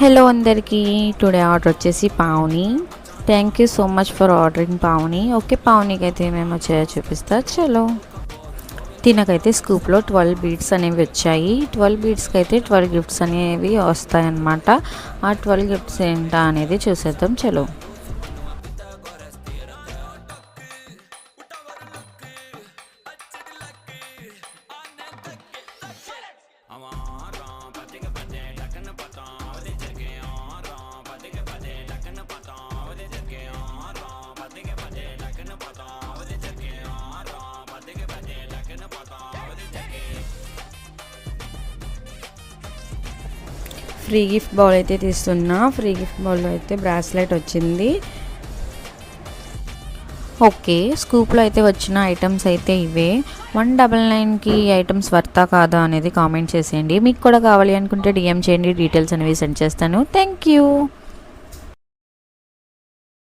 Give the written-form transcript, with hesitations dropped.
Hello అందరికీ. Today order వచ్చేసి Pavani. Thank you so much for ordering Pavani. Okay, పావనికి అయితే ఏమేమి వచ్చాయో చూపిస్తా. చలో. తినకైతే స్కూప్లో 12 బీడ్స్ అనేవి వచ్చాయి. 12 బీడ్స్కి అయితే 12 గిఫ్ట్స్ అనేవి వస్తాయన్నమాట. ఆ 12 గిఫ్ట్స్ ఏంటా అనేది చూసేద్దాం. చలో. ఫ్రీ గిఫ్ట్ బౌల్ అయితే తీస్తున్నా. ఫ్రీ గిఫ్ట్ బౌల్లో అయితే బ్రాస్లెట్ వచ్చింది. ఓకే, స్కూప్లో అయితే వచ్చిన ఐటమ్స్ అయితే ఇవే. 199కి ఐటమ్స్ వర్తా కాదా అనేది కామెంట్ చేసేయండి. మీకు కూడా కావాలి అనుకుంటే డిఎం చేయండి, డీటెయిల్స్ అనేవి సెండ్ చేస్తాను. Thank you.